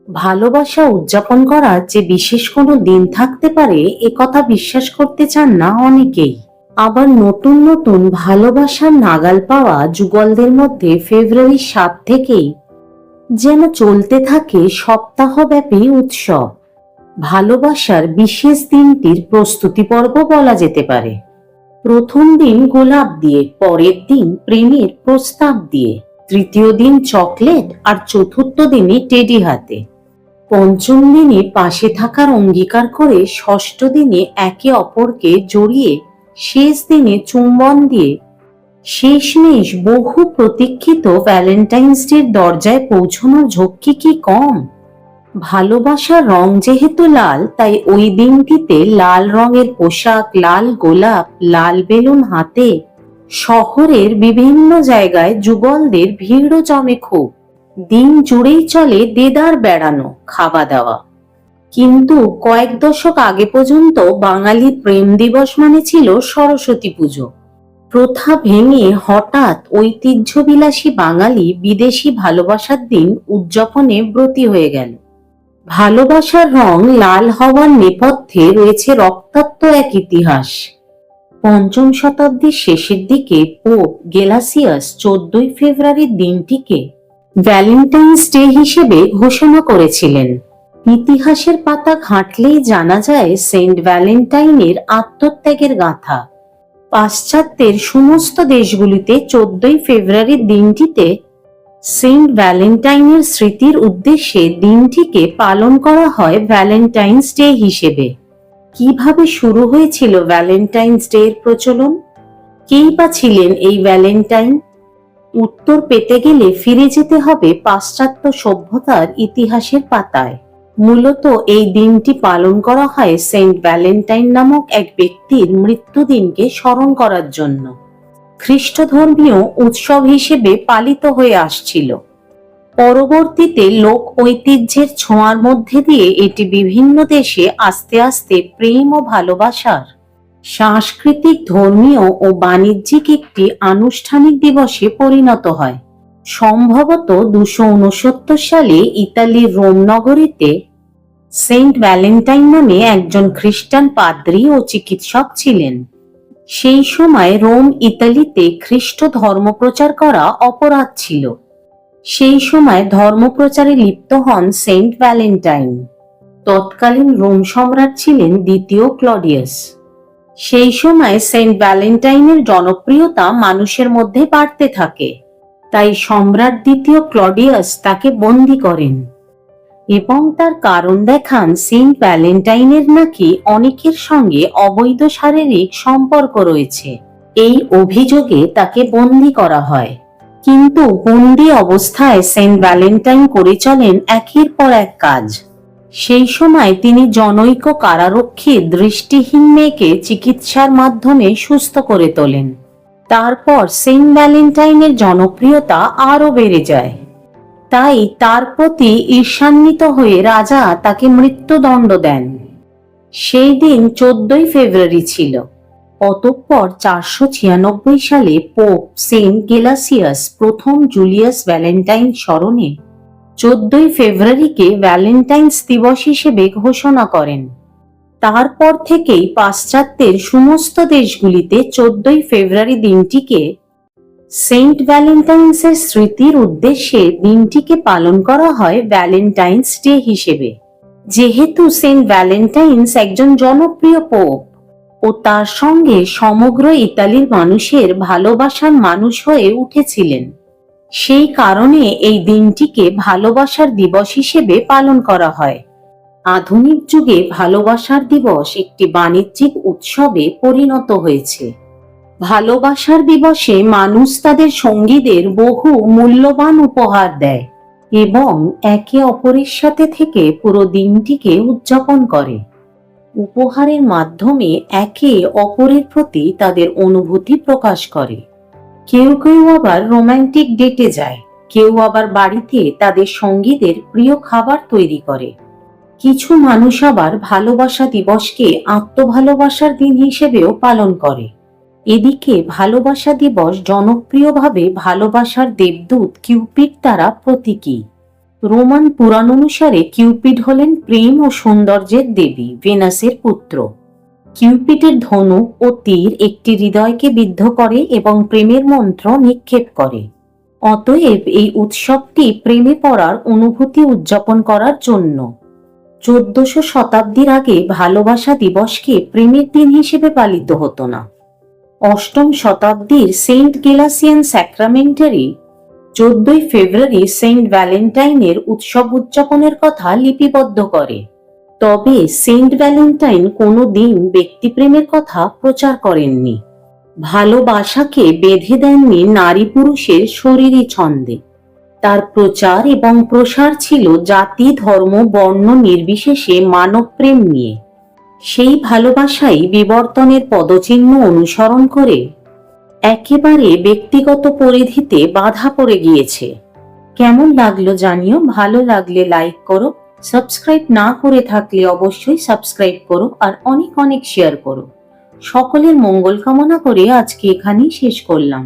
ভালোবাসা উদযাপন করার যে বিশেষ কোনো দিন থাকতে পারে এ কথা বিশ্বাস করতে চান না অনেকেই। আবার নতুন নতুন ভালোবাসার নাগাল পাওয়া যুগলদের মধ্যে ফেব্রুয়ারি ৭ থেকেই যেন চলতে থাকে সপ্তাহব্যাপী উৎসব। ভালোবাসার বিশেষ দিনটির প্রস্তুতি পর্ব বলা যেতে পারে। প্রথম দিন গোলাপ দিয়ে, পরের দিন প্রেমের প্রস্তাব দিয়ে, তৃতীয় দিন চকলেট আর চতুর্থ দিনে টেডি হাতে, পঞ্চম দিনে পাশে থাকার অঙ্গীকার করে, ষষ্ঠ দিনে একে অপরকে জড়িয়ে, শেষ দিনে চুম্বন দিয়ে শেষমেশ বহু প্রতীক্ষিত ভ্যালেন্টাইন্স ডের দরজায় পৌঁছানোর ঝক্কি কি কম। ভালোবাসার রং যেহেতু লাল, তাই ওই দিনটিতে লাল রঙের পোশাক, লাল গোলাপ, লাল বেলুন হাতে শহরের বিভিন্ন জায়গায় যুগলদের ভিড়ও জমে খুব। দিন জুড়েই চলে দেদার বেড়ানো, খাওয়া দাওয়া। কিন্তু কয়েক দশক আগে পর্যন্ত বাঙালি প্রেম দিবস মানে ছিল সরস্বতী পুজো। প্রথা ভেঙে হঠাৎ ঐতিহ্যবিলাসী বাঙালি বিদেশি ভালোবাসার দিন উদযাপনে ব্রতী হয়ে গেল। ভালোবাসার রং লাল হওয়ার নেপথ্যে রয়েছে রক্তাক্ত এক ইতিহাস। পঞ্চম শতাব্দীর শেষের দিকে পোপ গেলাসিয়াস ১৪ই ফেব্রুয়ারির দিনটিকে ভ্যালেন্টাইন্স ডে হিসেবে ঘোষণা করেছিলেন। ইতিহাসের পাতা ঘাঁটলেই জানা যায় সেন্ট ভ্যালেন্টাইনের আত্মত্যাগের গাথা। পাশ্চাত্যের সমস্ত দেশগুলিতে ১৪ই ফেব্রুয়ারির দিনটিতে সেন্ট ভ্যালেন্টাইনের স্মৃতির উদ্দেশ্যে দিনটিকে পালন করা হয় ভ্যালেন্টাইন্স ডে হিসেবে। কিভাবে শুরু হয়েছিল ভ্যালেন্টাইন্স ডে এর প্রচলন? কেই বা ছিলেন এই ভ্যালেন্টাইন? উত্তর পেতে গেলে ফিরে যেতে হবে পাশ্চাত্য সভ্যতার ইতিহাসের পাতায়। মূলত এই দিনটি পালন করা হয় সেন্ট ভ্যালেন্টাইন নামক এক ব্যক্তির মৃত্যুদিনকে স্মরণ করার জন্য। খ্রিস্ট ধর্মীয় উৎসব হিসেবে পালিত হয়ে আসছিল। পরবর্তীতে লোক ঐতিহ্যের ছোঁয়ার মধ্যে দিয়ে এটি বিভিন্ন দেশে আস্তে আস্তে প্রেম ও ভালোবাসার সাংস্কৃতিক, ধর্মীয় ও বাণিজ্যিক একটি আনুষ্ঠানিক দিবসে পরিণত হয়। সম্ভবত ২৬৯ সালে ইতালির রোম নগরীতে সেন্ট ভ্যালেন্টাইন নামে একজন খ্রিস্টান পাদ্রী ও চিকিৎসক ছিলেন। সেই সময় রোম ইতালিতে খ্রিস্ট ধর্মপ্রচার করা অপরাধ ছিল। সেই সময় ধর্মপ্রচারে লিপ্ত হন সেন্ট ভ্যালেন্টাইন। তৎকালীন রোম সম্রাট ছিলেন দ্বিতীয় ক্লডিয়াস। সেই সময় সেন্ট ভ্যালেন্টাইনের জনপ্রিয়তা মানুষের মধ্যে বাড়তে থাকে। তাই সম্রাট দ্বিতীয় ক্লডিয়াস তাকে বন্দী করেন এবং তার কারণ দেখান সেন্ট ভ্যালেন্টাইনের নাকি অনেকের সঙ্গে অবৈধ শারীরিক সম্পর্ক রয়েছে। এই অভিযোগে তাকে বন্দী করা হয়। কিন্তু বন্দী অবস্থায় সেন্ট ভ্যালেন্টাইন করে চলেন একের পর এক কাজ। সেই সময় তিনি জনৈক কারারক্ষীর দৃষ্টিহীন মেয়েকে চিকিৎসার মাধ্যমে সুস্থ করে তোলেন। তারপর সেন্ট ভ্যালেন্টাইনের জনপ্রিয়তা আরো বেড়ে যায়। তাই তার প্রতি ঈর্ষান্বিত হয়ে রাজা তাকে মৃত্যুদণ্ড দেন। সেই দিন ১৪ই ফেব্রুয়ারি ছিল। অতঃপর ৪৯৬ সালে পোপ সেন্ট গেলাসিয়াস প্রথম জুলিয়াস ভ্যালেন্টাইন স্মরণে ১৪ই ফেব্রুয়ারিকে ভ্যালেন্টাইন্স দিবস হিসেবে ঘোষণা করেন। তারপর থেকেই পাশ্চাত্যের সমস্ত দেশগুলিতে ১৪ই ফেব্রুয়ারি দিনটিকে সেন্ট ভ্যালেন্টাইন্সের স্মৃতির উদ্দেশ্যে দিনটিকে পালন করা হয় ভ্যালেন্টাইন্স ডে হিসেবে। যেহেতু সেন্ট ভ্যালেন্টাইন্স একজন জনপ্রিয় পোপ ও তার সঙ্গে সমগ্র ইতালির মানুষের ভালোবাসার মানুষ হয়ে উঠেছিলেন, সেই কারণে এই দিনটিকে ভালোবাসার দিবস হিসেবে পালন করা হয়। আধুনিক যুগে ভালোবাসার দিবস একটি বাণিজ্যিক উৎসবে পরিণত হয়েছে। ভালোবাসার দিবসে মানুষ তাদের সঙ্গীদের বহু মূল্যবান উপহার দেয় এবং একে অপরের সাথে থেকে পুরো দিনটিকে উদযাপন করে। উপহারের মাধ্যমে একে অপরের প্রতি তাদের অনুভূতি প্রকাশ করে। কেউ কেউ আবার রোমান্টিক ডেটে যায়, কেউ আবার বাড়িতে তাদের সঙ্গীদের প্রিয় খাবার তৈরি করে। কিছু মানুষ আবার ভালোবাসা দিবসকে আত্মভালোবাসার দিন হিসেবেও পালন করে। এদিকে ভালোবাসা দিবস জনপ্রিয়ভাবে ভালোবাসার দেবদূত কিউপিড দ্বারা প্রতীকী। রোমান পুরাণ অনুসারে কিউপিড হলেন প্রেম ও সৌন্দর্যের দেবী ভেনাসের পুত্র। কিউপিডের ধনুক ও তীর একটি হৃদয়কে বিদ্ধ করে এবং প্রেমের মন্ত্র নিক্ষেপ করে। অতএব এই উৎসবটি প্রেমে পড়ার অনুভূতি উদযাপন করার জন্য। 1400 শতাব্দীর আগে ভালোবাসা দিবসকে প্রেমের দিন হিসেবে পালিত হতো না। 8ম শতাব্দীর সেন্ট গেলাসিয়ান স্যাক্রামেন্টারি 14ই ফেব্রুয়ারি সেন্ট ভ্যালেন্টাইনের উৎসব উদযাপনের কথা লিপিবদ্ধ করে। তবে সেন্ট ভ্যালেন্টাইন কোনো দিন ব্যক্তিপ্রেমের কথা প্রচার করেননি। ভালোবাসাকে বেঁধে দেননি নারী পুরুষের শরীরী ছন্দে। তার প্রচার এবং প্রসার ছিল জাতি, ধর্ম, বর্ণ নির্বিশেষে মানব প্রেম নিয়ে। সেই ভালোবাসাই বিবর্তনের পদচিহ্ন অনুসরণ করে একেবারে ব্যক্তিগত পরিধিতে বাধা পড়ে গিয়েছে। কেমন লাগলো জানিও। ভালো লাগলে লাইক করো, সাবস্ক্রাইব না করে থাকলে অবশ্যই সাবস্ক্রাইব করো আর অনেক অনেক শেয়ার করো। সকলের মঙ্গল কামনা করে আজকে এখানেই শেষ করলাম।